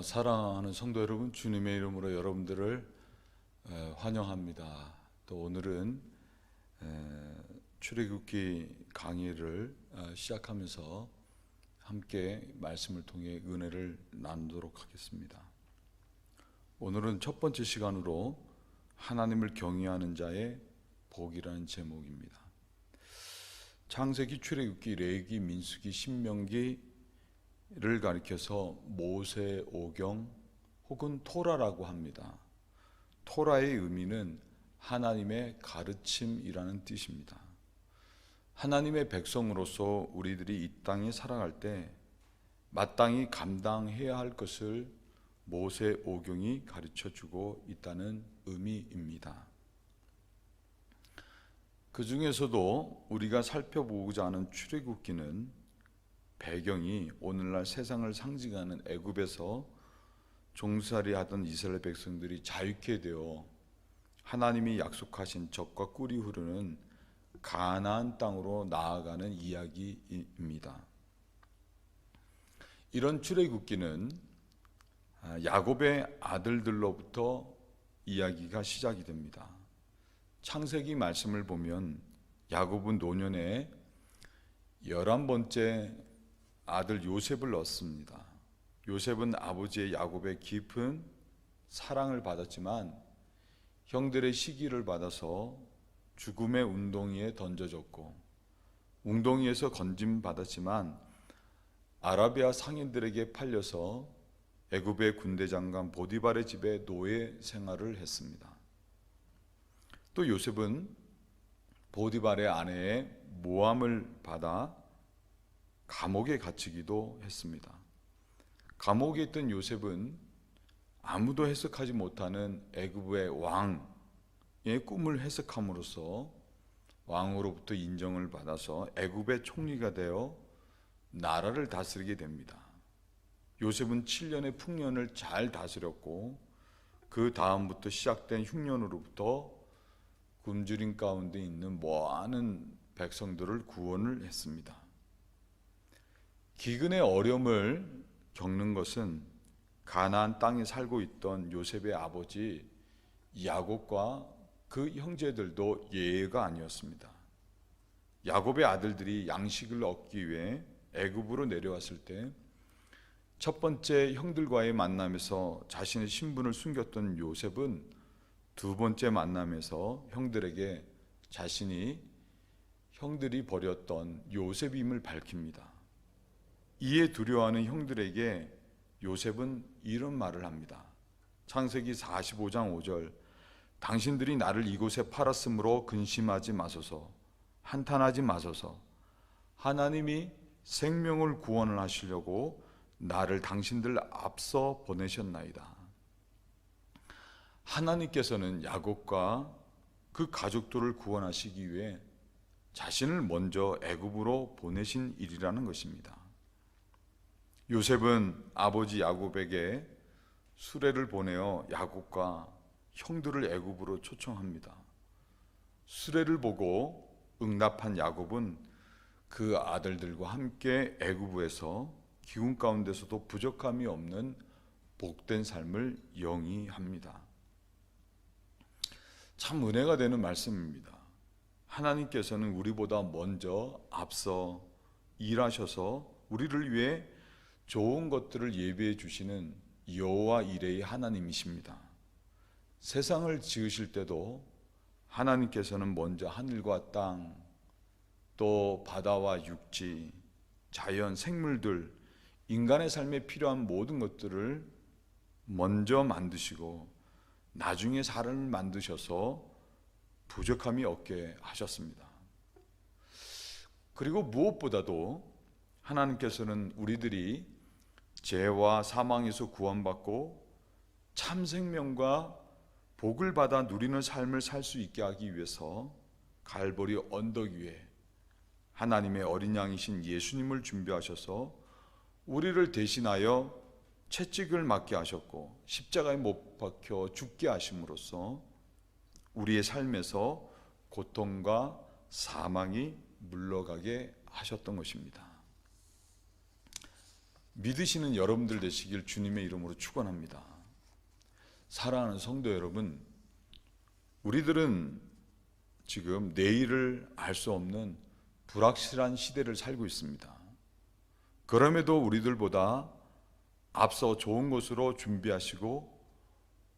사랑하는 성도 여러분, 주님의 이름으로 여러분들을 환영합니다. 또 오늘은 출애굽기 강의를 시작하면서 함께 말씀을 통해 은혜를 나누도록 하겠습니다. 오늘은 첫 번째 시간으로 하나님을 경외하는 자의 복이라는 제목입니다. 창세기, 출애굽기, 레위기, 민수기, 신명기 를 가리켜서 모세 오경 혹은 토라라고 합니다. 토라의 의미는 하나님의 가르침이라는 뜻입니다. 하나님의 백성으로서 우리들이 이 땅에 살아갈 때 마땅히 감당해야 할 것을 모세 오경이 가르쳐주고 있다는 의미입니다. 그 중에서도 우리가 살펴보고자 하는 출애굽기는 배경이 오늘날 세상을 상징하는 애굽에서 종살이 하던 이스라엘 백성들이 자유케 되어 하나님이 약속하신 젖과 꿀이 흐르는 가나안 땅으로 나아가는 이야기입니다. 이런 출애굽기는 야곱의 아들들로부터 이야기가 시작이 됩니다. 창세기 말씀을 보면 야곱은 노년에 11번째 아들 요셉을 얻습니다. 요셉은 아버지의 야곱의 깊은 사랑을 받았지만 형들의 시기를 받아서 죽음의 웅덩이에 던져졌고, 웅덩이에서 건짐받았지만 아라비아 상인들에게 팔려서 애굽의 군대 장관 보디발의 집에 노예 생활을 했습니다. 또 요셉은 보디발의 아내의 모함을 받아 감옥에 갇히기도 했습니다. 감옥에 있던 요셉은 아무도 해석하지 못하는 애굽의 왕의 꿈을 해석함으로써 왕으로부터 인정을 받아서 애굽의 총리가 되어 나라를 다스리게 됩니다. 요셉은 7년의 풍년을 잘 다스렸고, 그 다음부터 시작된 흉년으로부터 굶주림 가운데 있는 많은 백성들을 구원을 했습니다. 기근의 어려움을 겪는 것은 가나안 땅에 살고 있던 요셉의 아버지 야곱과 그 형제들도 예외가 아니었습니다. 야곱의 아들들이 양식을 얻기 위해 애굽으로 내려왔을 때 첫 번째 형들과의 만남에서 자신의 신분을 숨겼던 요셉은 두 번째 만남에서 형들에게 자신이 형들이 버렸던 요셉임을 밝힙니다. 이에 두려워하는 형들에게 요셉은 이런 말을 합니다. 창세기 45장 5절, 당신들이 나를 이곳에 팔았으므로 근심하지 마소서, 한탄하지 마소서. 하나님이 생명을 구원을 하시려고 나를 당신들 앞서 보내셨나이다. 하나님께서는 야곱과 그 가족들을 구원하시기 위해 자신을 먼저 애굽으로 보내신 일이라는 것입니다. 요셉은 아버지 야곱에게 수레를 보내어 야곱과 형들을 애굽으로 초청합니다. 수레를 보고 응답한 야곱은 그 아들들과 함께 애굽에서 기운 가운데서도 부족함이 없는 복된 삶을 영위합니다. 참 은혜가 되는 말씀입니다. 하나님께서는 우리보다 먼저 앞서 일하셔서 우리를 위해 좋은 것들을 예비해 주시는 여호와 이레의 하나님이십니다. 세상을 지으실 때도 하나님께서는 먼저 하늘과 땅, 또 바다와 육지, 자연, 생물들, 인간의 삶에 필요한 모든 것들을 먼저 만드시고 나중에 사람을 만드셔서 부족함이 없게 하셨습니다. 그리고 무엇보다도 하나님께서는 우리들이 죄와 사망에서 구원받고 참 생명과 복을 받아 누리는 삶을 살 수 있게 하기 위해서 갈보리 언덕 위에 하나님의 어린 양이신 예수님을 준비하셔서 우리를 대신하여 채찍을 맞게 하셨고 십자가에 못 박혀 죽게 하심으로써 우리의 삶에서 고통과 사망이 물러가게 하셨던 것입니다. 믿으시는 여러분들 되시길 주님의 이름으로 축원합니다. 사랑하는 성도 여러분, 우리들은 지금 내일을 알 수 없는 불확실한 시대를 살고 있습니다. 그럼에도 우리들보다 앞서 좋은 곳으로 준비하시고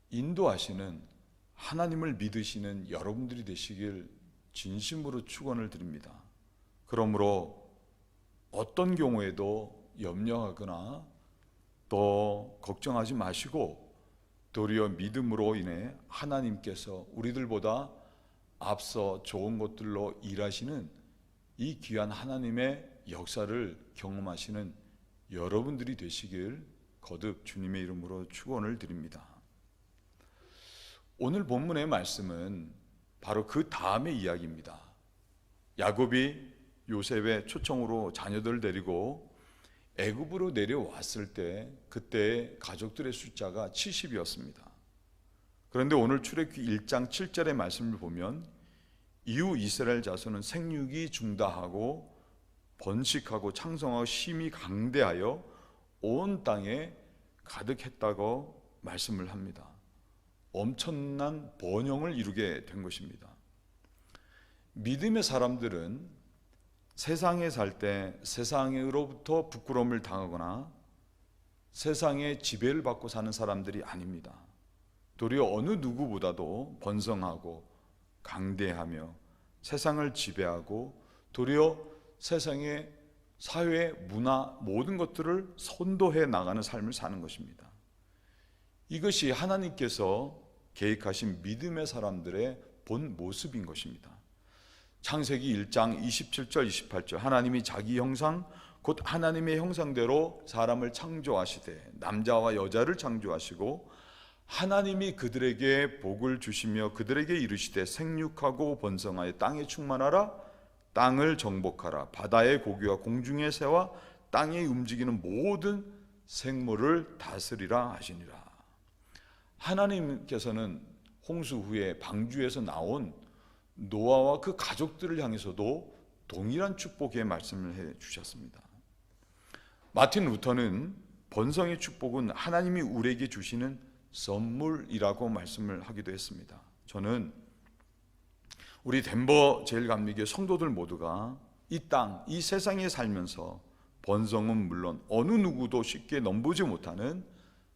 인도하시는 하나님을 믿으시는 여러분들이 되시길 진심으로 축원을 드립니다. 그러므로 어떤 경우에도 염려하거나 또 걱정하지 마시고 도리어 믿음으로 인해 하나님께서 우리들보다 앞서 좋은 것들로 일하시는 이 귀한 하나님의 역사를 경험하시는 여러분들이 되시길 거듭 주님의 이름으로 축원을 드립니다. 오늘 본문의 말씀은 바로 그 다음의 이야기입니다. 야곱이 요셉의 초청으로 자녀들을 데리고 애굽으로 내려왔을 때 그때 가족들의 숫자가 70이었습니다. 그런데 오늘 출애굽기 1장 7절의 말씀을 보면 이후 이스라엘 자손은 생육이 중다하고 번식하고 창성하고 심히 강대하여 온 땅에 가득했다고 말씀을 합니다. 엄청난 번영을 이루게 된 것입니다. 믿음의 사람들은 세상에 살 때 세상으로부터 부끄러움을 당하거나 세상의 지배를 받고 사는 사람들이 아닙니다. 도리어 어느 누구보다도 번성하고 강대하며 세상을 지배하고 도리어 세상의 사회, 문화 모든 것들을 선도해 나가는 삶을 사는 것입니다. 이것이 하나님께서 계획하신 믿음의 사람들의 본 모습인 것입니다. 창세기 1장 27절 28절 하나님이 자기 형상 곧 하나님의 형상대로 사람을 창조하시되 남자와 여자를 창조하시고 하나님이 그들에게 복을 주시며 그들에게 이르시되 생육하고 번성하여 땅에 충만하라 땅을 정복하라 바다의 고기와 공중의 새와 땅에 움직이는 모든 생물을 다스리라 하시니라. 하나님께서는 홍수 후에 방주에서 나온 노아와 그 가족들을 향해서도 동일한 축복의 말씀을 해 주셨습니다. 마틴 루터는 번성의 축복은 하나님이 우리에게 주시는 선물이라고 말씀을 하기도 했습니다. 저는 우리 덴버 제일감리교회 성도들 모두가 이 땅, 이 세상에 살면서 번성은 물론 어느 누구도 쉽게 넘보지 못하는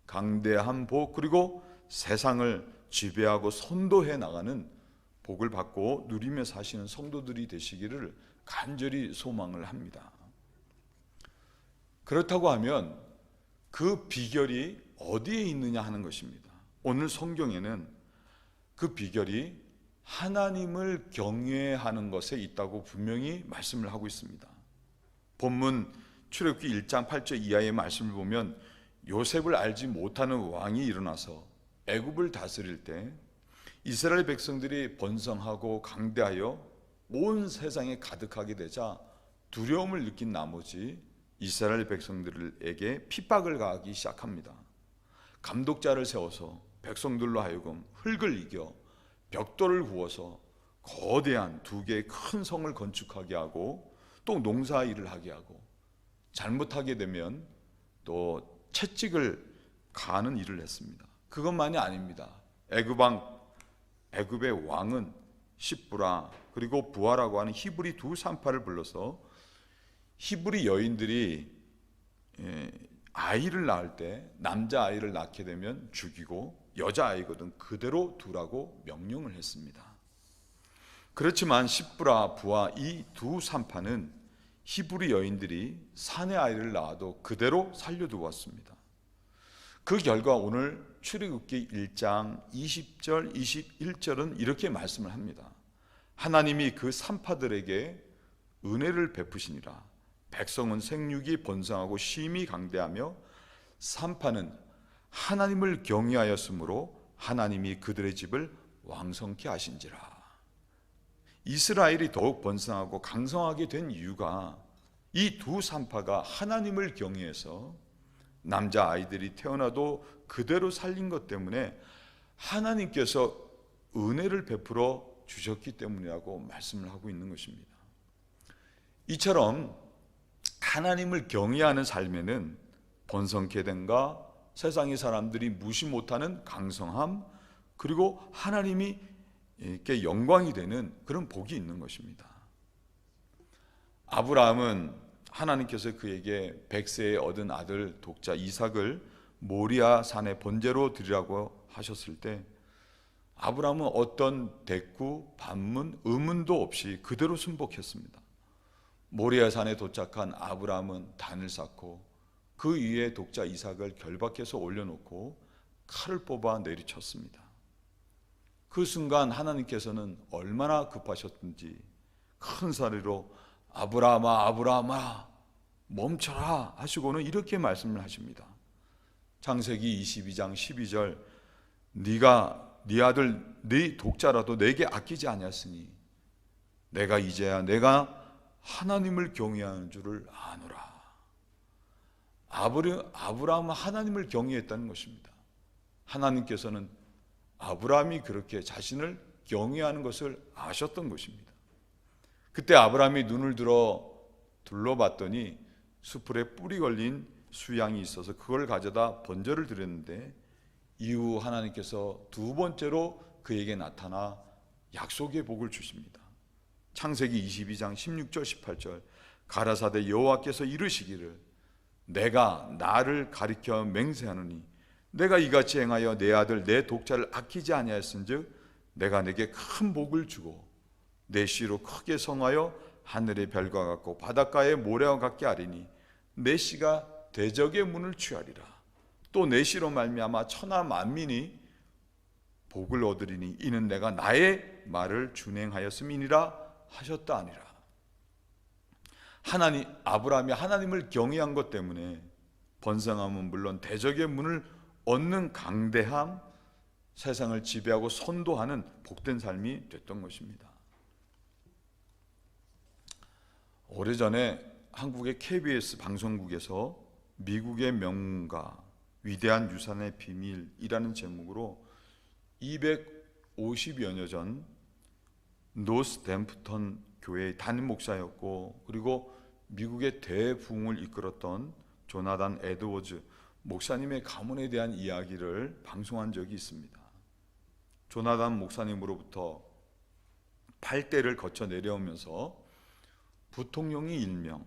강대한 복 그리고 세상을 지배하고 선도해 나가는 복을 받고 누리며 사시는 성도들이 되시기를 간절히 소망을 합니다. 그렇다고 하면 그 비결이 어디에 있느냐 하는 것입니다. 오늘 성경에는 그 비결이 하나님을 경외하는 것에 있다고 분명히 말씀을 하고 있습니다. 본문 출애굽기 1장 8절 이하의 말씀을 보면 요셉을 알지 못하는 왕이 일어나서 애굽을 다스릴 때 이스라엘 백성들이 번성하고 강대하여 온 세상에 가득하게 되자 두려움을 느낀 나머지 이스라엘 백성들에게 핍박을 가하기 시작합니다. 감독자를 세워서 백성들로 하여금 흙을 이겨 벽돌을 구워서 거대한 두 개의 큰 성을 건축하게 하고 또 농사일을 하게 하고 잘못하게 되면 또 채찍을 가하는 일을 했습니다. 그것만이 아닙니다. 애굽의 왕은 십부라 그리고 부하라고 하는 히브리 두 산파를 불러서 히브리 여인들이 아이를 낳을 때 남자아이를 낳게 되면 죽이고 여자아이거든 그대로 두라고 명령을 했습니다. 그렇지만 십부라 부하 이 두 산파는 히브리 여인들이 사내 아이를 낳아도 그대로 살려두었습니다. 그 결과 오늘 출애굽기 1장 20절 21절은 이렇게 말씀을 합니다. 하나님이 그 산파들에게 은혜를 베푸시니라. 백성은 생육이 번성하고 심히 강대하며 산파는 하나님을 경외하였으므로 하나님이 그들의 집을 왕성케 하신지라. 이스라엘이 더욱 번성하고 강성하게 된 이유가 이 두 산파가 하나님을 경외해서 남자아이들이 태어나도 그대로 살린 것 때문에 하나님께서 은혜를 베풀어 주셨기 때문이라고 말씀을 하고 있는 것입니다. 이처럼 하나님을 경외하는 삶에는 번성케 됨과 세상의 사람들이 무시 못하는 강성함, 그리고 하나님이 이렇게 영광이 되는 그런 복이 있는 것입니다. 아브라함은 하나님께서 그에게 100세에 얻은 아들 독자 이삭을 모리아 산의 번제로 드리라고 하셨을 때 아브라함은 어떤 대꾸, 반문, 의문도 없이 그대로 순복했습니다. 모리아 산에 도착한 아브라함은 단을 쌓고 그 위에 독자 이삭을 결박해서 올려놓고 칼을 뽑아 내리쳤습니다. 그 순간 하나님께서는 얼마나 급하셨든지 큰 소리로 아브라함아 아브라함아 멈춰라 하시고는 이렇게 말씀을 하십니다. 창세기 22장 12절 네가 네 아들 네 독자라도 내게 아끼지 아니하였으니 내가 이제야 내가 하나님을 경외하는 줄을 아노라. 아브라함은 하나님을 경외했다는 것입니다. 하나님께서는 아브라함이 그렇게 자신을 경외하는 것을 아셨던 것입니다. 그때 아브라함이 눈을 들어 둘러봤더니 수풀에 뿔이 걸린 수양이 있어서 그걸 가져다 번제를 드렸는데 이후 하나님께서 두 번째로 그에게 나타나 약속의 복을 주십니다. 창세기 22장 16절 18절 가라사대 여호와께서 이르시기를 내가 나를 가리켜 맹세하노니 내가 이같이 행하여 내 아들 내 독자를 아끼지 아니하였은즉 내가 내게 큰 복을 주고 내 씨로 크게 성하여 하늘의 별과 같고 바닷가의 모래와 같게 하리니 내 씨가 대적의 문을 취하리라. 또 내 씨로 말미암아 천하 만민이 복을 얻으리니 이는 내가 나의 말을 준행하였음이니라 하셨다 아니라. 아브라함이 하나님을 경외한 것 때문에 번성함은 물론 대적의 문을 얻는 강대함, 세상을 지배하고 선도하는 복된 삶이 됐던 것입니다. 오래전에 한국의 KBS 방송국에서 미국의 명문가 위대한 유산의 비밀이라는 제목으로 250여 년 전 노스댐프턴 교회의 담임 목사였고 그리고 미국의 대부흥을 이끌었던 조나단 에드워즈 목사님의 가문에 대한 이야기를 방송한 적이 있습니다. 조나단 목사님으로부터 8대를 거쳐 내려오면서 부통령이 1명,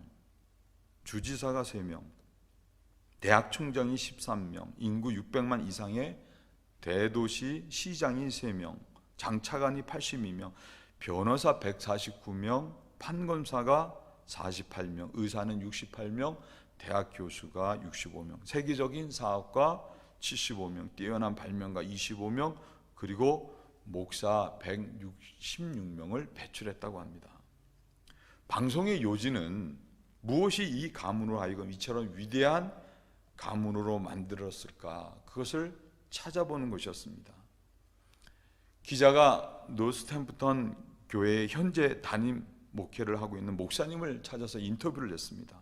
주지사가 3명, 대학 총장이 13명, 인구 600만 이상의 대도시 시장이 3명, 장차관이 82명, 변호사 149명, 판검사가 48명, 의사는 68명, 대학 교수가 65명, 세계적인 사업가 75명, 뛰어난 발명가 25명, 그리고 목사 166명을 배출했다고 합니다. 방송의 요지는 무엇이 이 가문으로 하여금 이처럼 위대한 가문으로 만들었을까? 그것을 찾아보는 것이었습니다. 기자가 노스탬프턴 교회의 현재 담임 목회를 하고 있는 목사님을 찾아서 인터뷰를 했습니다.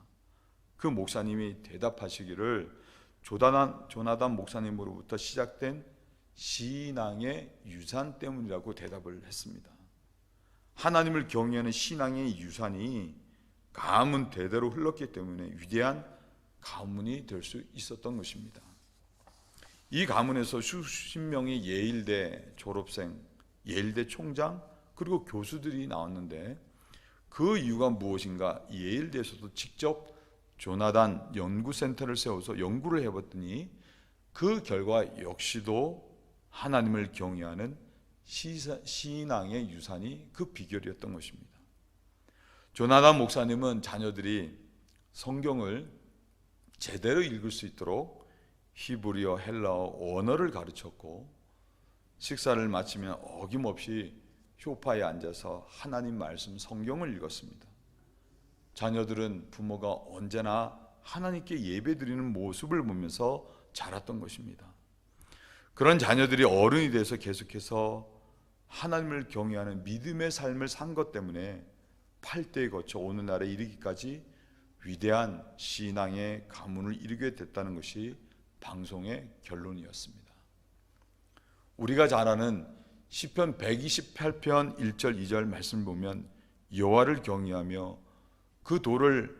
그 목사님이 대답하시기를 조나단 목사님으로부터 시작된 신앙의 유산 때문이라고 대답을 했습니다. 하나님을 경외하는 신앙의 유산이 가문 대대로 흘렀기 때문에 위대한 가문이 될 수 있었던 것입니다. 이 가문에서 수십 명의 예일대 졸업생, 예일대 총장, 그리고 교수들이 나왔는데 그 이유가 무엇인가? 예일대에서도 직접 조나단 연구센터를 세워서 연구를 해봤더니 그 결과 역시도 하나님을 경외하는 신앙의 유산이 그 비결이었던 것입니다. 조나단 목사님은 자녀들이 성경을 제대로 읽을 수 있도록 히브리어, 헬라어 언어를 가르쳤고 식사를 마치면 어김없이 소파에 앉아서 하나님 말씀 성경을 읽었습니다. 자녀들은 부모가 언제나 하나님께 예배드리는 모습을 보면서 자랐던 것입니다. 그런 자녀들이 어른이 돼서 계속해서 하나님을 경외하는 믿음의 삶을 산 것 때문에 8대에 거쳐 오늘날에 이르기까지 위대한 신앙의 가문을 이루게 됐다는 것이 방송의 결론이었습니다. 우리가 잘 아는 시편 128편 1절 2절 말씀을 보면 여호와를 경외하며 그 도를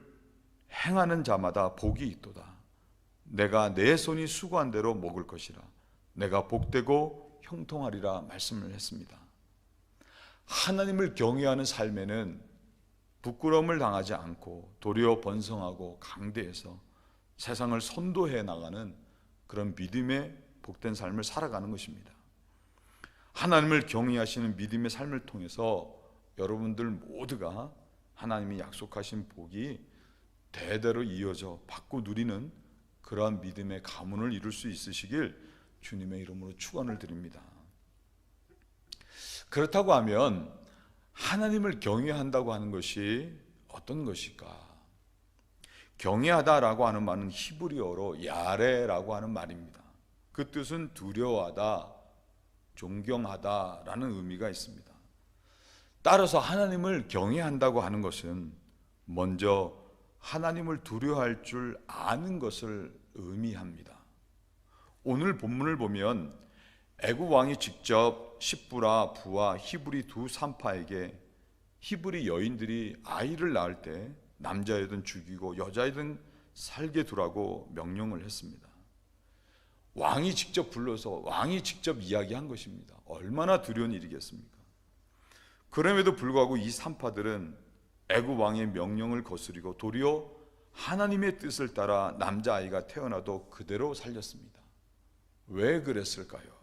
행하는 자마다 복이 있도다. 내가 내 손이 수고한 대로 먹을 것이라. 내가 복되고 형통하리라 말씀을 했습니다. 하나님을 경외하는 삶에는 부끄러움을 당하지 않고 도리어 번성하고 강대해서 세상을 선도해 나가는 그런 믿음의 복된 삶을 살아가는 것입니다. 하나님을 경외하시는 믿음의 삶을 통해서 여러분들 모두가 하나님이 약속하신 복이 대대로 이어져 받고 누리는 그러한 믿음의 가문을 이룰 수 있으시길 주님의 이름으로 축원을 드립니다. 그렇다고 하면 하나님을 경외한다고 하는 것이 어떤 것일까? 경외하다라고 하는 말은 히브리어로 야레라고 하는 말입니다. 그 뜻은 두려워하다, 존경하다라는 의미가 있습니다. 따라서 하나님을 경외한다고 하는 것은 먼저 하나님을 두려워할 줄 아는 것을 의미합니다. 오늘 본문을 보면 애굽 왕이 직접 십부라 부와 히브리 두 산파에게 히브리 여인들이 아이를 낳을 때 남자애든 죽이고 여자애든 살게 두라고 명령을 했습니다. 왕이 직접 불러서 왕이 직접 이야기한 것입니다. 얼마나 두려운 일이겠습니까? 그럼에도 불구하고 이 산파들은 애굽 왕의 명령을 거스리고 도리어 하나님의 뜻을 따라 남자아이가 태어나도 그대로 살렸습니다. 왜 그랬을까요?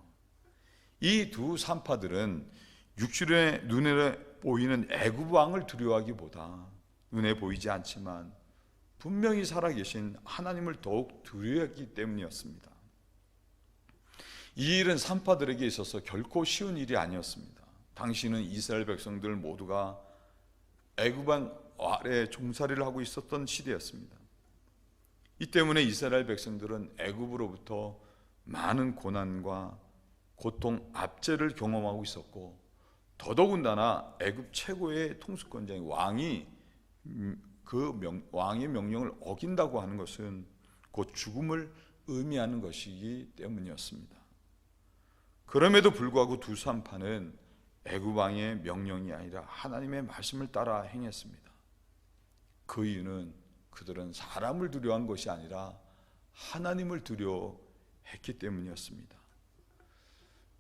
이 두 산파들은 육신의 눈에 보이는 애굽 왕을 두려워하기보다 눈에 보이지 않지만 분명히 살아계신 하나님을 더욱 두려워했기 때문이었습니다. 이 일은 산파들에게 있어서 결코 쉬운 일이 아니었습니다. 당시는 이스라엘 백성들 모두가 애굽 왕 아래 종살이를 하고 있었던 시대였습니다. 이 때문에 이스라엘 백성들은 애굽으로부터 많은 고난과 고통, 압제를 경험하고 있었고, 더더군다나 애굽 최고의 통수권자인 왕이 왕의 명령을 어긴다고 하는 것은 곧 죽음을 의미하는 것이기 때문이었습니다. 그럼에도 불구하고 두 산파는 애굽 왕의 명령이 아니라 하나님의 말씀을 따라 행했습니다. 그 이유는 그들은 사람을 두려워한 것이 아니라 하나님을 두려워했기 때문이었습니다.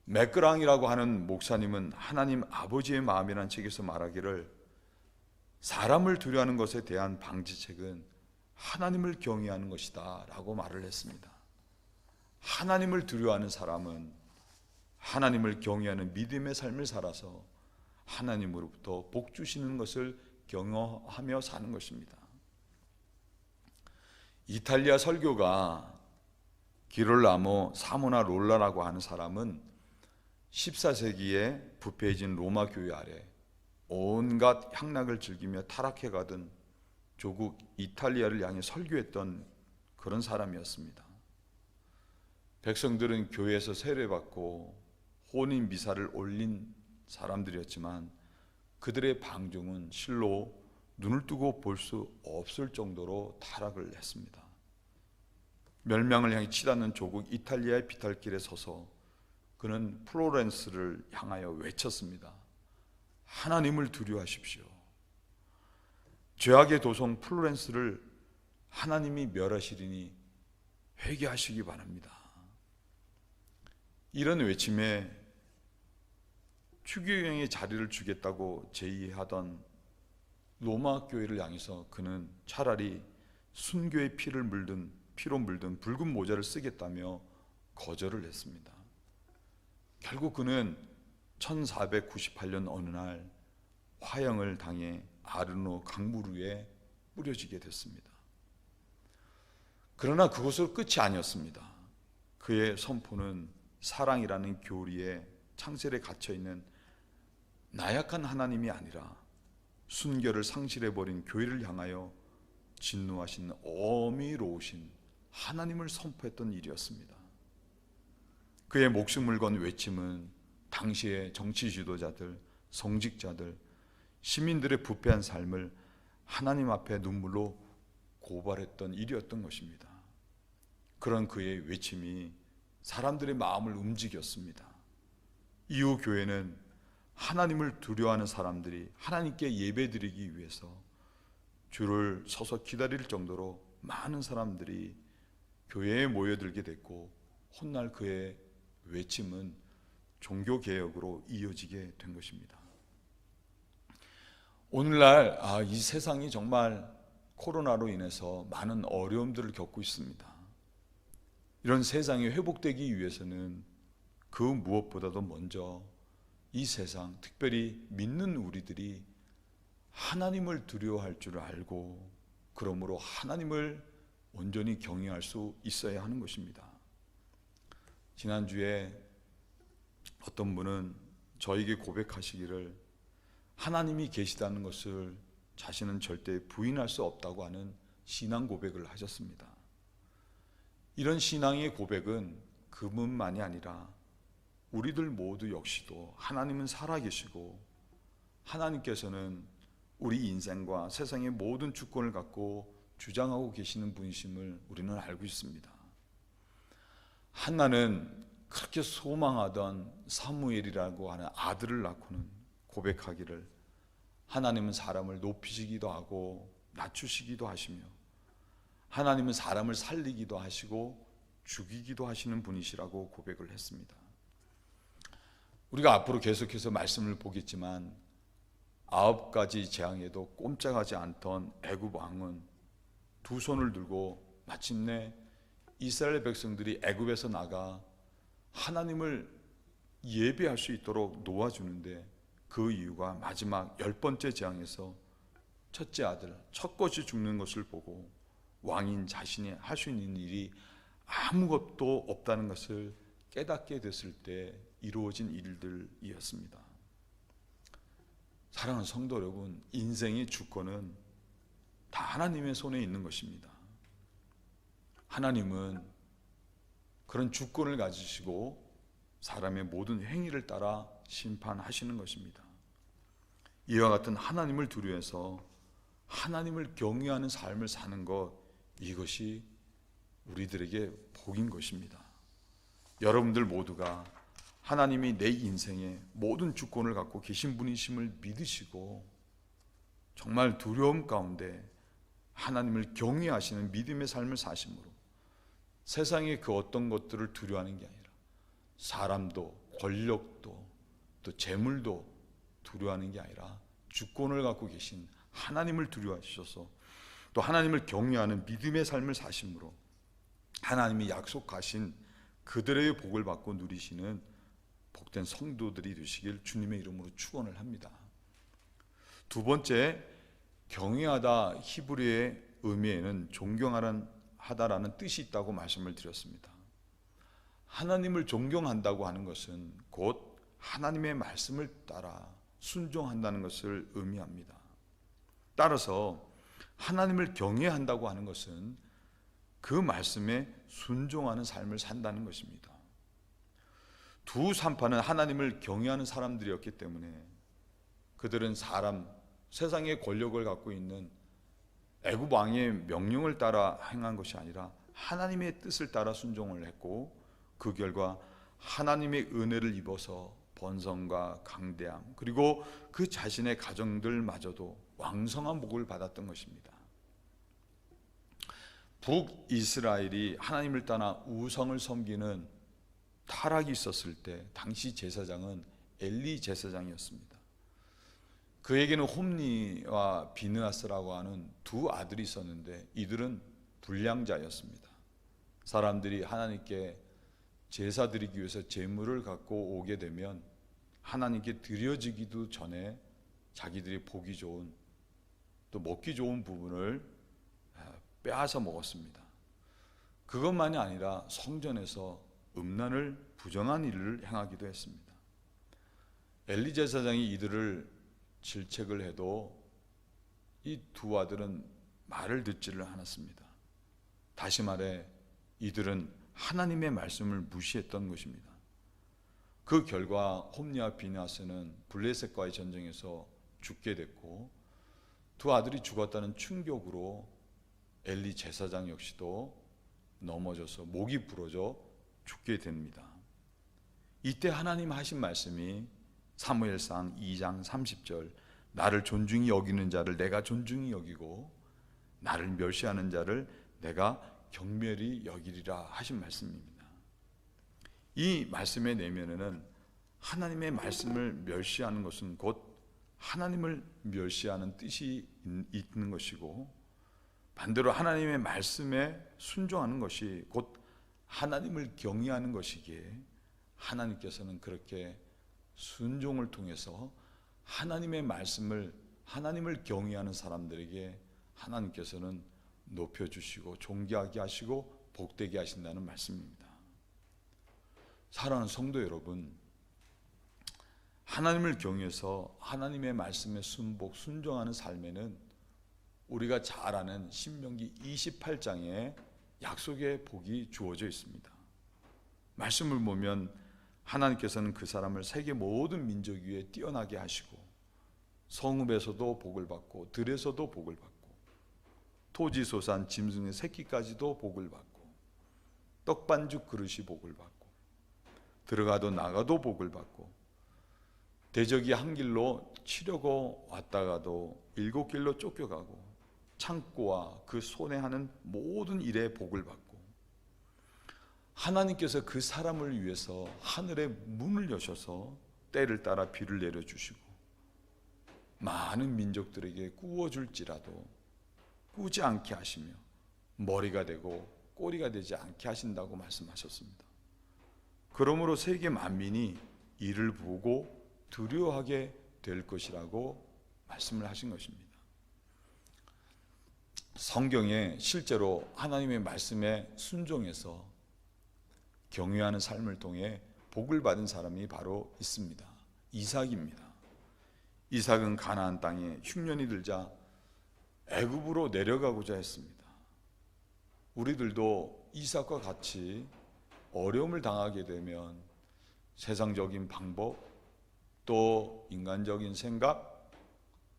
맥그랑이라고 하는 목사님은 하나님 아버지의 마음이라는 책에서 말하기를 사람을 두려워하는 것에 대한 방지책은 하나님을 경외하는 것이다 라고 말을 했습니다. 하나님을 두려워하는 사람은 하나님을 경외하는 믿음의 삶을 살아서 하나님으로부터 복 주시는 것을 경험하며 사는 것입니다. 이탈리아 설교가 기롤라모 사모나롤라라고 하는 사람은 14세기에 부패해진 로마 교회 아래 온갖 향락을 즐기며 타락해가던 조국 이탈리아를 향해 설교했던 그런 사람이었습니다. 백성들은 교회에서 세례받고 혼인 미사를 올린 사람들이었지만 그들의 방종은 실로 눈을 뜨고 볼 수 없을 정도로 타락을 했습니다. 멸망을 향해 치닫는 조국 이탈리아의 비탈길에 서서 그는 플로렌스를 향하여 외쳤습니다. 하나님을 두려워하십시오. 죄악의 도성 플로렌스를 하나님이 멸하시리니 회개하시기 바랍니다. 이런 외침에 추기경의 자리를 주겠다고 제의하던 로마 교회를 향해서 그는 차라리 순교의 피로 물든 붉은 모자를 쓰겠다며 거절을 했습니다. 결국 그는 1498년 어느 날 화형을 당해 아르노 강물위에 뿌려지게 됐습니다. 그러나 그것으로 끝이 아니었습니다. 그의 선포는 사랑이라는 교리에 창sel에 갇혀있는 나약한 하나님이 아니라 순결을 상실해버린 교회를 향하여 진노하신 어미로우신 하나님을 선포했던 일이었습니다. 그의 목숨을 건 외침은 당시의 정치 지도자들, 성직자들, 시민들의 부패한 삶을 하나님 앞에 눈물로 고발했던 일이었던 것입니다. 그런 그의 외침이 사람들의 마음을 움직였습니다. 이후 교회는 하나님을 두려워하는 사람들이 하나님께 예배드리기 위해서 줄을 서서 기다릴 정도로 많은 사람들이 교회에 모여들게 됐고 훗날 그의 외침은 종교개혁으로 이어지게 된 것입니다. 오늘날 이 세상이 정말 코로나로 인해서 많은 어려움들을 겪고 있습니다. 이런 세상이 회복되기 위해서는 그 무엇보다도 먼저 이 세상, 특별히 믿는 우리들이 하나님을 두려워할 줄 알고 그러므로 하나님을 온전히 경외할 수 있어야 하는 것입니다. 지난주에 어떤 분은 저에게 고백하시기를 하나님이 계시다는 것을 자신은 절대 부인할 수 없다고 하는 신앙 고백을 하셨습니다. 이런 신앙의 고백은 그분만이 아니라 우리들 모두 역시도 하나님은 살아계시고 하나님께서는 우리 인생과 세상의 모든 주권을 갖고 주장하고 계시는 분이심을 우리는 알고 있습니다. 한나는 그렇게 소망하던 사무엘이라고 하는 아들을 낳고는 고백하기를 하나님은 사람을 높이시기도 하고 낮추시기도 하시며 하나님은 사람을 살리기도 하시고 죽이기도 하시는 분이시라고 고백을 했습니다. 우리가 앞으로 계속해서 말씀을 보겠지만 9가지 재앙에도 꼼짝하지 않던 애굽 왕은 두 손을 들고 마침내 이스라엘 백성들이 애굽에서 나가 하나님을 예배할 수 있도록 놓아주는데 그 이유가 마지막 10번째 재앙에서 첫째 아들, 첫 것이 죽는 것을 보고 왕인 자신이 할 수 있는 일이 아무것도 없다는 것을 깨닫게 됐을 때 이루어진 일들이었습니다. 사랑하는 성도 여러분, 인생의 주권은 다 하나님의 손에 있는 것입니다. 하나님은 그런 주권을 가지시고 사람의 모든 행위를 따라 심판하시는 것입니다. 이와 같은 하나님을 두려워해서 하나님을 경외하는 삶을 사는 것, 이것이 우리들에게 복인 것입니다. 여러분들 모두가 하나님이 내 인생의 모든 주권을 갖고 계신 분이심을 믿으시고 정말 두려움 가운데 하나님을 경외하시는 믿음의 삶을 사심으로 세상의 그 어떤 것들을 두려워하는 게 아니라 사람도 권력도 또 재물도 두려워하는 게 아니라 주권을 갖고 계신 하나님을 두려워하셔서 또 하나님을 경외하는 믿음의 삶을 사심으로 하나님이 약속하신 그들의 복을 받고 누리시는 복된 성도들이 되시길 주님의 이름으로 축원을 합니다. 두 번째, 경외하다 히브리어의 의미에는 존경하다라는 뜻이 있다고 말씀을 드렸습니다. 하나님을 존경한다고 하는 것은 곧 하나님의 말씀을 따라 순종한다는 것을 의미합니다. 따라서 하나님을 경외한다고 하는 것은 그 말씀에 순종하는 삶을 산다는 것입니다. 두 산파는 하나님을 경외하는 사람들이었기 때문에 그들은 세상의 권력을 갖고 있는 애굽 왕의 명령을 따라 행한 것이 아니라 하나님의 뜻을 따라 순종을 했고 그 결과 하나님의 은혜를 입어서 번성과 강대함 그리고 그 자신의 가정들마저도 왕성한 복을 받았던 것입니다. 북이스라엘이 하나님을 떠나 우상을 섬기는 타락이 있었을 때 당시 제사장은 엘리 제사장이었습니다. 그에게는 홈니와 비느하스라고 하는 두 아들이 있었는데 이들은 불량자였습니다. 사람들이 하나님께 제사 드리기 위해서 제물을 갖고 오게 되면 하나님께 드려지기도 전에 자기들이 보기 좋은 또 먹기 좋은 부분을 빼앗아 먹었습니다. 그것만이 아니라 성전에서 음란을 부정한 일을 행하기도 했습니다. 엘리 제사장이 이들을 질책을 해도 이 두 아들은 말을 듣지를 않았습니다. 다시 말해 이들은 하나님의 말씀을 무시했던 것입니다. 그 결과 홈니와 비느하스는 블레셋과의 전쟁에서 죽게 됐고 두 아들이 죽었다는 충격으로 엘리 제사장 역시도 넘어져서 목이 부러져 죽게 됩니다. 이때 하나님 하신 말씀이 사무엘상 2장 30절 나를 존중히 여기는 자를 내가 존중히 여기고 나를 멸시하는 자를 내가 경멸히 여기리라 하신 말씀입니다. 이 말씀의 내면에는 하나님의 말씀을 멸시하는 것은 곧 하나님을 멸시하는 뜻이 있는 것이고, 반대로 하나님의 말씀에 순종하는 것이 곧 하나님을 경외하는 것이기에 하나님께서는 그렇게 순종을 통해서 하나님의 말씀을, 하나님을 경외하는 사람들에게 하나님께서는 높여주시고 존귀하게 하시고 복되게 하신다는 말씀입니다. 사랑하는 성도 여러분, 하나님을 경외해서 하나님의 말씀에 순종하는 삶에는 우리가 잘 아는 신명기 28장에 약속의 복이 주어져 있습니다. 말씀을 보면 하나님께서는 그 사람을 세계 모든 민족 위에 뛰어나게 하시고 성읍에서도 복을 받고 들에서도 복을 받고 토지소산 짐승의 새끼까지도 복을 받고 떡반죽 그릇이 복을 받고 들어가도 나가도 복을 받고 대적이 한 길로 치려고 왔다가도 7길로 쫓겨가고 창고와 그 손에 하는 모든 일에 복을 받고 하나님께서 그 사람을 위해서 하늘의 문을 여셔서 때를 따라 비를 내려주시고 많은 민족들에게 구워줄지라도 꾸지 않게 하시며 머리가 되고 꼬리가 되지 않게 하신다고 말씀하셨습니다. 그러므로 세계 만민이 이를 보고 두려워하게 될 것이라고 말씀을 하신 것입니다. 성경에 실제로 하나님의 말씀에 순종해서 경외하는 삶을 통해 복을 받은 사람이 바로 있습니다. 이삭입니다. 이삭은 가나안 땅에 흉년이 들자 애굽으로 내려가고자 했습니다. 우리들도 이삭과 같이 어려움을 당하게 되면 세상적인 방법, 또 인간적인 생각,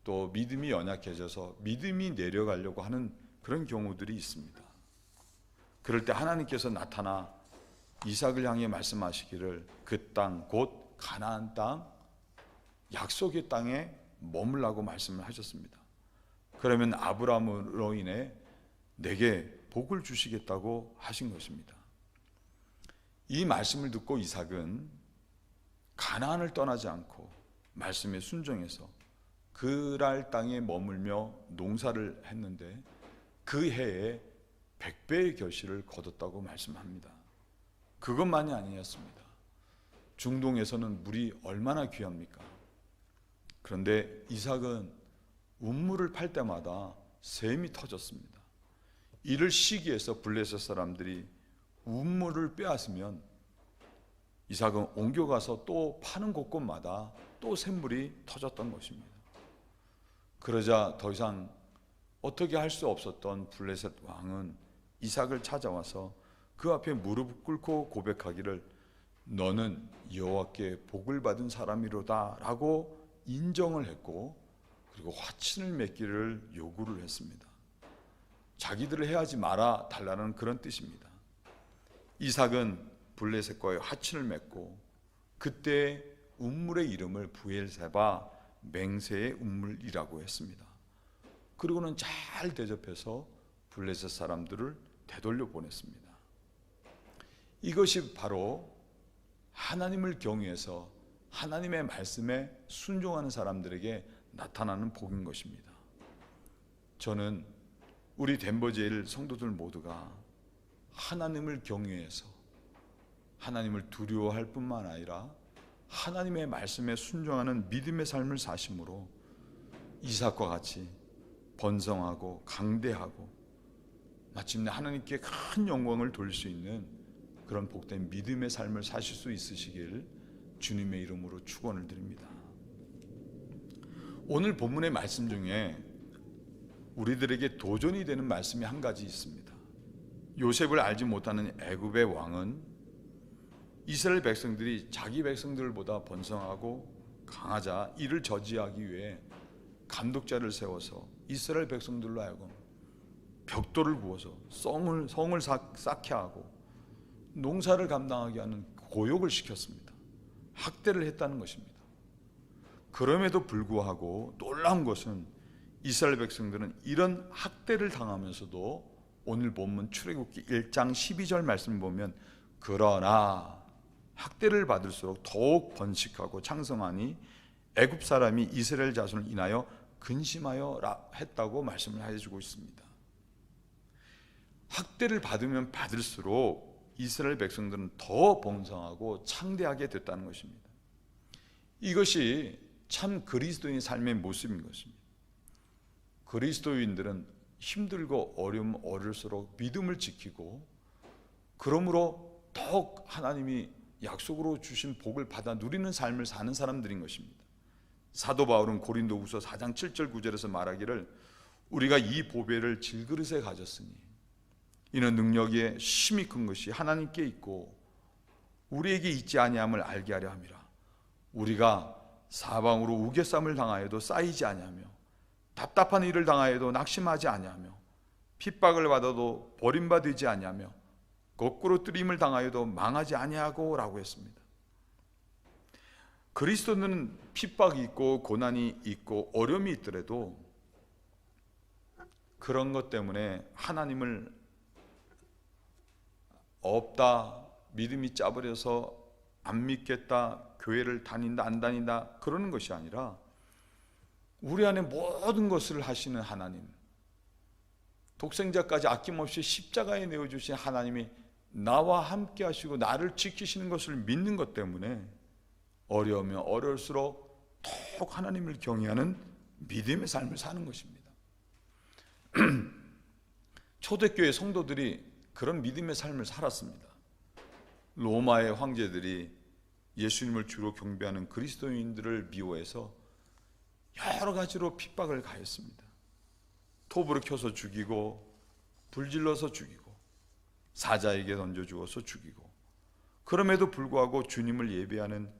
또 믿음이 연약해져서 믿음이 내려가려고 하는 그런 경우들이 있습니다. 그럴 때 하나님께서 나타나 이삭을 향해 말씀하시기를 그 땅 곧 가나안 땅, 약속의 땅에 머물라고 말씀을 하셨습니다. 그러면 아브라함으로 인해 내게 복을 주시겠다고 하신 것입니다. 이 말씀을 듣고 이삭은 가나안을 떠나지 않고 말씀에 순종해서 그랄 땅에 머물며 농사를 했는데 그 해에 100배의 결실을 거뒀다고 말씀합니다. 그것만이 아니었습니다. 중동에서는 물이 얼마나 귀합니까? 그런데 이삭은 운물을 팔 때마다 샘이 터졌습니다. 이를 시기해서 블레셋 사람들이 운물을 빼앗으면 이삭은 옮겨가서 또 파는 곳곳마다 또 샘물이 터졌던 것입니다. 그러자 더 이상 어떻게 할 수 없었던 블레셋 왕은 이삭을 찾아와서 그 앞에 무릎 꿇고 고백하기를 너는 여호와께 복을 받은 사람이로다 라고 인정을 했고, 그리고 화친을 맺기를 요구를 했습니다. 자기들을 해하지 말아 달라는 그런 뜻입니다. 이삭은 블레셋과의 화친을 맺고 그때 운물의 이름을 부엘세바, 맹세의 운물이라고 했습니다. 그리고는 잘 대접해서 블레셋 사람들을 되돌려 보냈습니다. 이것이 바로 하나님을 경외해서 하나님의 말씀에 순종하는 사람들에게 나타나는 복인 것입니다. 저는 우리 덴버제일 성도들 모두가 하나님을 경외해서 하나님을 두려워할 뿐만 아니라 하나님의 말씀에 순종하는 믿음의 삶을 사심으로 이삭과 같이 번성하고 강대하고 마침내 하나님께 큰 영광을 돌릴 수 있는 그런 복된 믿음의 삶을 사실 수 있으시길 주님의 이름으로 축원을 드립니다. 오늘 본문의 말씀 중에 우리들에게 도전이 되는 말씀이 한 가지 있습니다. 요셉을 알지 못하는 애굽의 왕은 이스라엘 백성들이 자기 백성들보다 번성하고 강하자 이를 저지하기 위해 감독자를 세워서 이스라엘 백성들로 하여금 벽돌을 부어서 성을 쌓게 하고 농사를 감당하게 하는 고욕을 시켰습니다. 학대를 했다는 것입니다. 그럼에도 불구하고 놀라운 것은 이스라엘 백성들은 이런 학대를 당하면서도 오늘 본문 출애굽기 1장 12절 말씀 보면 그러나 학대를 받을수록 더욱 번식하고 창성하니 애굽 사람이 이스라엘 자손을 인하여 근심하여 했다고 말씀을 해주고 있습니다. 학대를 받으면 받을수록 이스라엘 백성들은 더 번성하고 창대하게 됐다는 것입니다. 이것이 참 그리스도인의 삶의 모습인 것입니다. 그리스도인들은 힘들고 어려움 어릴수록 믿음을 지키고 그러므로 더욱 하나님이 약속으로 주신 복을 받아 누리는 삶을 사는 사람들인 것입니다. 사도 바울은 고린도후서 4장 7절 9절에서 말하기를 우리가 이 보배를 질그릇에 가졌으니 이는 능력에 힘이 큰 것이 하나님께 있고 우리에게 있지 아니함을 알게 하려 함이라. 우리가 사방으로 우겨쌈을 당하여도 쌓이지 아니하며 답답한 일을 당하여도 낙심하지 아니하며 핍박을 받아도 버림받지 아니하며 거꾸로 뜨림을 당하여도 망하지 아니하고 라고 했습니다. 그리스도는 핍박이 있고 고난이 있고 어려움이 있더라도 그런 것 때문에 하나님을 없다, 믿음이 짜버려서 안 믿겠다, 교회를 다닌다 안 다닌다 그러는 것이 아니라 우리 안에 모든 것을 하시는 하나님, 독생자까지 아낌없이 십자가에 내어주신 하나님이 나와 함께 하시고 나를 지키시는 것을 믿는 것 때문에 어려우면 어려울수록 더욱 하나님을 경외하는 믿음의 삶을 사는 것입니다. 초대교회 성도들이 그런 믿음의 삶을 살았습니다. 로마의 황제들이 예수님을 주로 경배하는 그리스도인들을 미워해서 여러 가지로 핍박을 가했습니다. 톱으로 켜서 죽이고 불질러서 죽이고 사자에게 던져 주어서 죽이고 그럼에도 불구하고 주님을 예배하는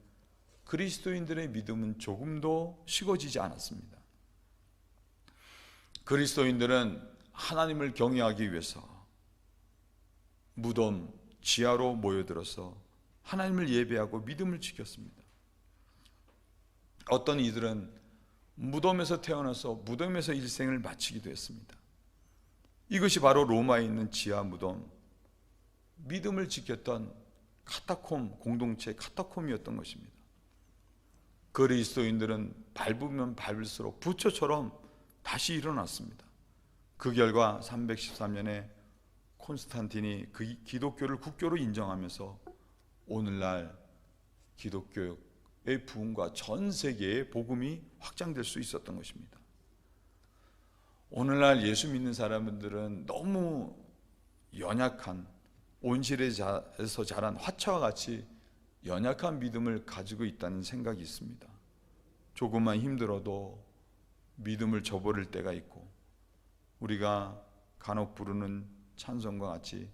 그리스도인들의 믿음은 조금도 식어지지 않았습니다. 그리스도인들은 하나님을 경외하기 위해서 무덤 지하로 모여들어서 하나님을 예배하고 믿음을 지켰습니다. 어떤 이들은 무덤에서 태어나서 무덤에서 일생을 마치기도 했습니다. 이것이 바로 로마에 있는 지하 무덤, 믿음을 지켰던 카타콤 공동체 카타콤이었던 것입니다. 그리스도인들은 밟으면 밟을수록 부처처럼 다시 일어났습니다. 그 결과 313년에 콘스탄틴이 그 기독교를 국교로 인정하면서 오늘날 기독교의 부흥과 전 세계의 복음이 확장될 수 있었던 것입니다. 오늘날 예수 믿는 사람들은 너무 연약한 온실에서 자란 화초와 같이 연약한 믿음을 가지고 있다는 생각이 있습니다. 조금만 힘들어도 믿음을 저버릴 때가 있고 우리가 간혹 부르는 찬송과 같이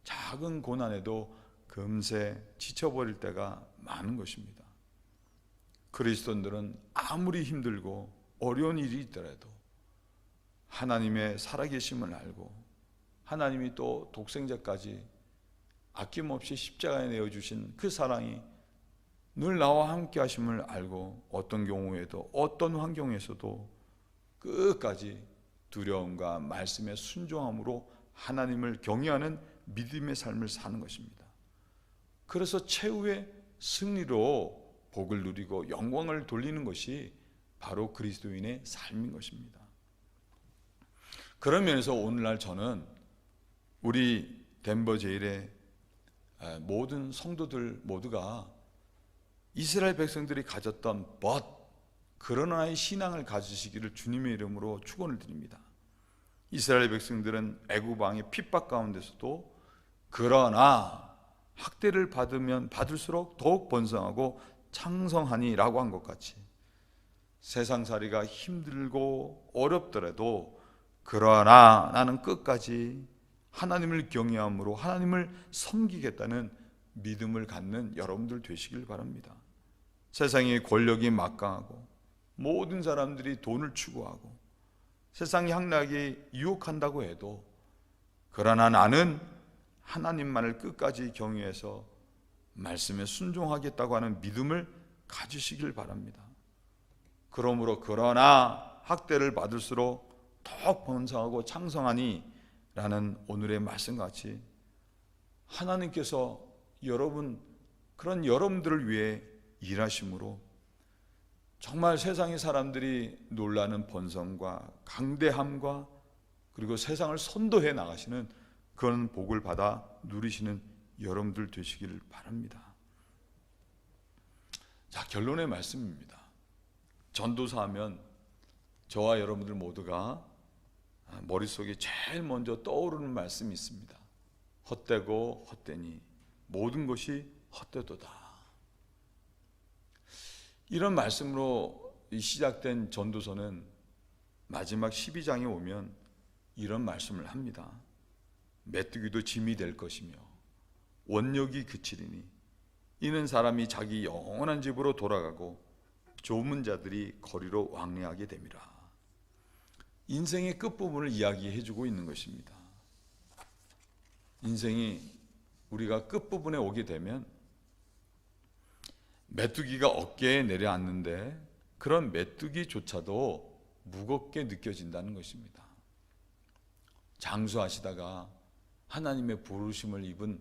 작은 고난에도 금세 지쳐버릴 때가 많은 것입니다. 그리스도인들은 아무리 힘들고 어려운 일이 있더라도 하나님의 살아계심을 알고 하나님이 또 독생자까지 아낌없이 십자가에 내어주신 그 사랑이 늘 나와 함께 하심을 알고 어떤 경우에도 어떤 환경에서도 끝까지 두려움과 말씀의 순종함으로 하나님을 경외하는 믿음의 삶을 사는 것입니다. 그래서 최후의 승리로 복을 누리고 영광을 돌리는 것이 바로 그리스도인의 삶인 것입니다. 그런 면에서 오늘날 저는 우리 덴버 제일의 모든 성도들 모두가 이스라엘 백성들이 가졌던 그러나의 신앙을 가지시기를 주님의 이름으로 축원을 드립니다. 이스라엘 백성들은 애굽 왕의 핍박 가운데서도 그러나 학대를 받으면 받을수록 더욱 번성하고 창성하니라고 한 것 같이 세상살이가 힘들고 어렵더라도 그러나 나는 끝까지 하나님을 경외함으로 하나님을 섬기겠다는 믿음을 갖는 여러분들 되시길 바랍니다. 세상의 권력이 막강하고 모든 사람들이 돈을 추구하고 세상의 향락이 유혹한다고 해도 그러나 나는 하나님만을 끝까지 경외해서 말씀에 순종하겠다고 하는 믿음을 가지시길 바랍니다. 그러므로 그러나 학대를 받을수록 더욱 번성하고 창성하니 라는 오늘의 말씀과 같이 하나님께서 그런 여러분들을 위해 일하심으로 정말 세상의 사람들이 놀라는 번성과 강대함과 그리고 세상을 선도해 나가시는 그런 복을 받아 누리시는 여러분들 되시기를 바랍니다. 자, 결론의 말씀입니다. 전도사 하면 저와 여러분들 모두가 머릿속에 제일 먼저 떠오르는 말씀이 있습니다. 헛되고 헛되니 모든 것이 헛되도다. 이런 말씀으로 시작된 전도서는 마지막 12장에 오면 이런 말씀을 합니다. 메뚜기도 짐이 될 것이며 원력이 그치리니 이는 사람이 자기 영원한 집으로 돌아가고 조문 자들이 거리로 왕래하게 됨이라. 인생의 끝부분을 이야기해주고 있는 것입니다. 인생이 우리가 끝부분에 오게 되면 메뚜기가 어깨에 내려앉는데 그런 메뚜기조차도 무겁게 느껴진다는 것입니다. 장수하시다가 하나님의 부르심을 입은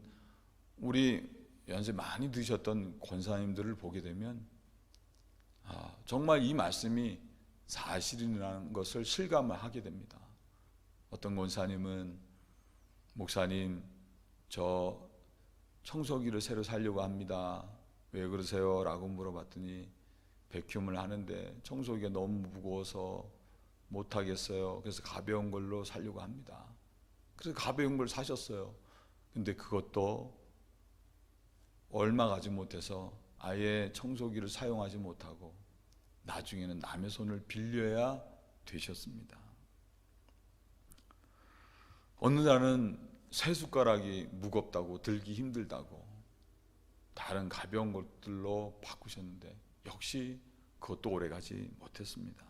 우리 연세 많이 드셨던 권사님들을 보게 되면 정말 이 말씀이 사실이라는 것을 실감을 하게 됩니다. 어떤 권사님은 목사님 저 청소기를 새로 사려고 합니다. 왜 그러세요? 라고 물어봤더니 백큐음을 하는데 청소기가 너무 무거워서 못하겠어요. 그래서 가벼운 걸로 사려고 합니다. 그래서 가벼운 걸 사셨어요. 근데 그것도 얼마 가지 못해서 아예 청소기를 사용하지 못하고 나중에는 남의 손을 빌려야 되셨습니다. 어느 날은 새 숟가락이 무겁다고 들기 힘들다고 다른 가벼운 것들로 바꾸셨는데 역시 그것도 오래가지 못했습니다.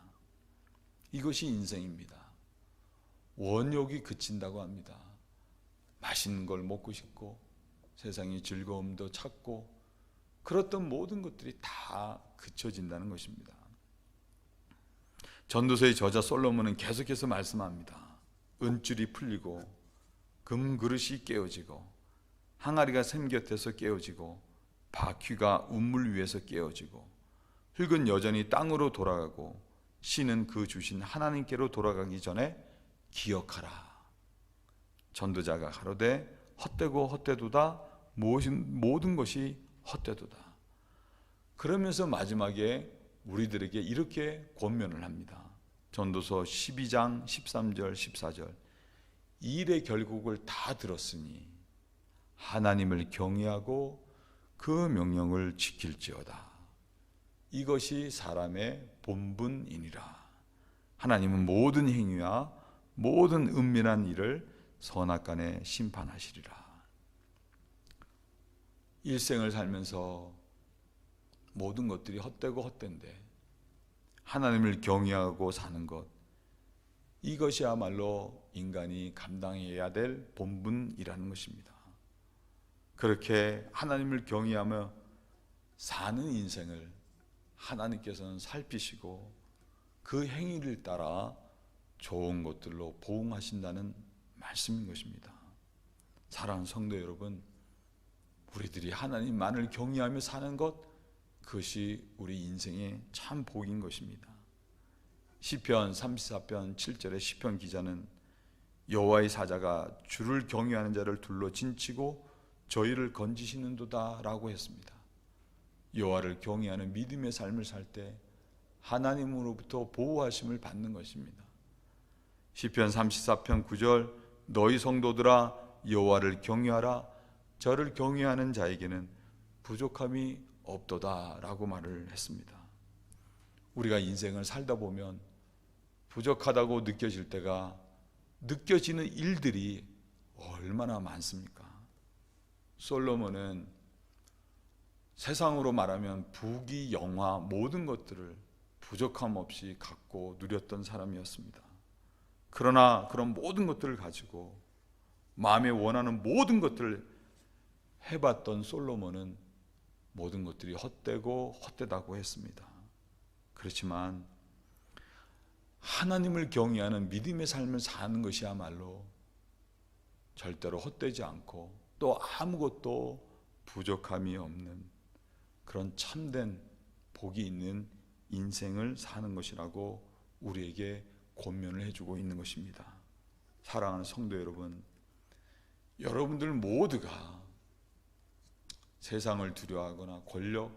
이것이 인생입니다. 원욕이 그친다고 합니다. 맛있는 걸 먹고 싶고 세상의 즐거움도 찾고 그렇던 모든 것들이 다 그쳐진다는 것입니다. 전도서의 저자 솔로몬은 계속해서 말씀합니다. 은줄이 풀리고 금그릇이 깨어지고 항아리가 샘 곁에서 깨어지고 바퀴가 우물 위에서 깨어지고 흙은 여전히 땅으로 돌아가고 씨는 그 주신 하나님께로 돌아가기 전에 기억하라. 전도자가 가로되 헛되고 헛되도다 모든 것이 헛되도다. 그러면서 마지막에 우리들에게 이렇게 권면을 합니다. 전도서 12장 13절 14절 이 일의 결국을 다 들었으니 하나님을 경외하고 그 명령을 지킬지어다. 이것이 사람의 본분이니라. 하나님은 모든 행위와 모든 은밀한 일을 선악간에 심판하시리라. 일생을 살면서 모든 것들이 헛되고 헛된데 하나님을 경외하고 사는 것, 이것이야말로 인간이 감당해야 될 본분이라는 것입니다. 그렇게 하나님을 경외하며 사는 인생을 하나님께서는 살피시고 그 행위를 따라 좋은 것들로 보응하신다는 말씀인 것입니다. 사랑하는 성도 여러분, 우리들이 하나님만을 경외하며 사는 것, 그것이 우리 인생의 참 복인 것입니다. 시편 34편 7절에 시편 기자는 여호와의 사자가 주를 경외하는 자를 둘러 진치고 저희를 건지시는도다 라고 했습니다. 여호와를 경외하는 믿음의 삶을 살 때 하나님으로부터 보호하심을 받는 것입니다. 시편 34편 9절 너희 성도들아 여호와를 경외하라. 저를 경외하는 자에게는 부족함이 없도다 라고 말을 했습니다. 우리가 인생을 살다 보면 부족하다고 느껴질 때가 느껴지는 일들이 얼마나 많습니까? 솔로몬은 세상으로 말하면 부귀 영화 모든 것들을 부족함 없이 갖고 누렸던 사람이었습니다. 그러나 그런 모든 것들을 가지고 마음에 원하는 모든 것들을 해봤던 솔로몬은 모든 것들이 헛되고 헛되다고 했습니다. 그렇지만 하나님을 경외하는 믿음의 삶을 사는 것이야말로 절대로 헛되지 않고 또 아무것도 부족함이 없는 그런 참된 복이 있는 인생을 사는 것이라고 우리에게 권면을 해주고 있는 것입니다. 사랑하는 성도 여러분, 여러분들 모두가 세상을 두려워하거나 권력,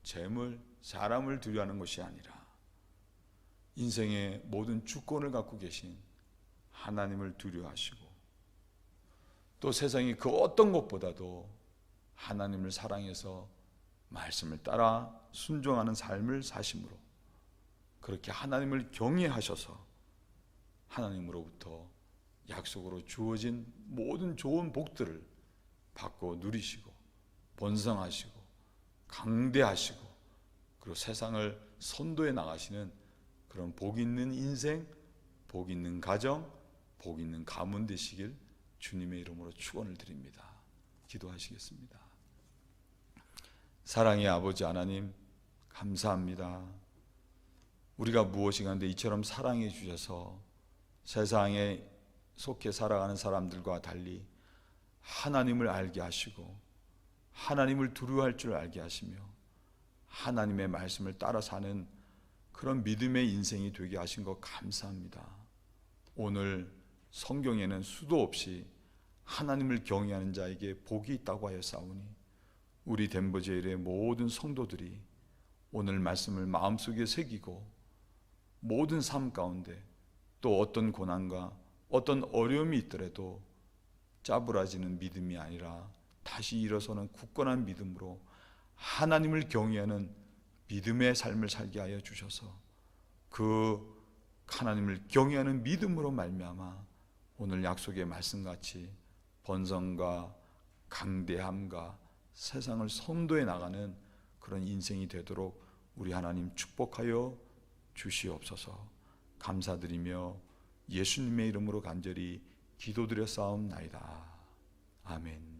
재물, 사람을 두려워하는 것이 아니라 인생의 모든 주권을 갖고 계신 하나님을 두려워하시고 또 세상이 그 어떤 것보다도 하나님을 사랑해서 말씀을 따라 순종하는 삶을 사심으로 그렇게 하나님을 경외하셔서 하나님으로부터 약속으로 주어진 모든 좋은 복들을 받고 누리시고 번성하시고 강대하시고 그리고 세상을 선도해 나가시는 그런 복 있는 인생, 복 있는 가정, 복 있는 가문 되시길 주님의 이름으로 축원을 드립니다. 기도하시겠습니다. 사랑의 아버지 하나님, 감사합니다. 우리가 무엇이 간데 이처럼 사랑해 주셔서 세상에 속해 살아가는 사람들과 달리 하나님을 알게 하시고 하나님을 두려워할 줄 알게 하시며 하나님의 말씀을 따라 사는 그런 믿음의 인생이 되게 하신 것 감사합니다. 오늘 성경에는 수도 없이 하나님을 경외하는 자에게 복이 있다고 하여 싸우니 우리 덴버제일의 모든 성도들이 오늘 말씀을 마음속에 새기고 모든 삶 가운데 또 어떤 고난과 어떤 어려움이 있더라도 짜부라지는 믿음이 아니라 다시 일어서는 굳건한 믿음으로 하나님을 경외하는 믿음의 삶을 살게 하여 주셔서 그 하나님을 경외하는 믿음으로 말미암아 오늘 약속의 말씀같이 번성과 강대함과 세상을 선도해 나가는 그런 인생이 되도록 우리 하나님 축복하여 주시옵소서. 감사드리며 예수님의 이름으로 간절히 기도드려 싸움나이다. 아멘.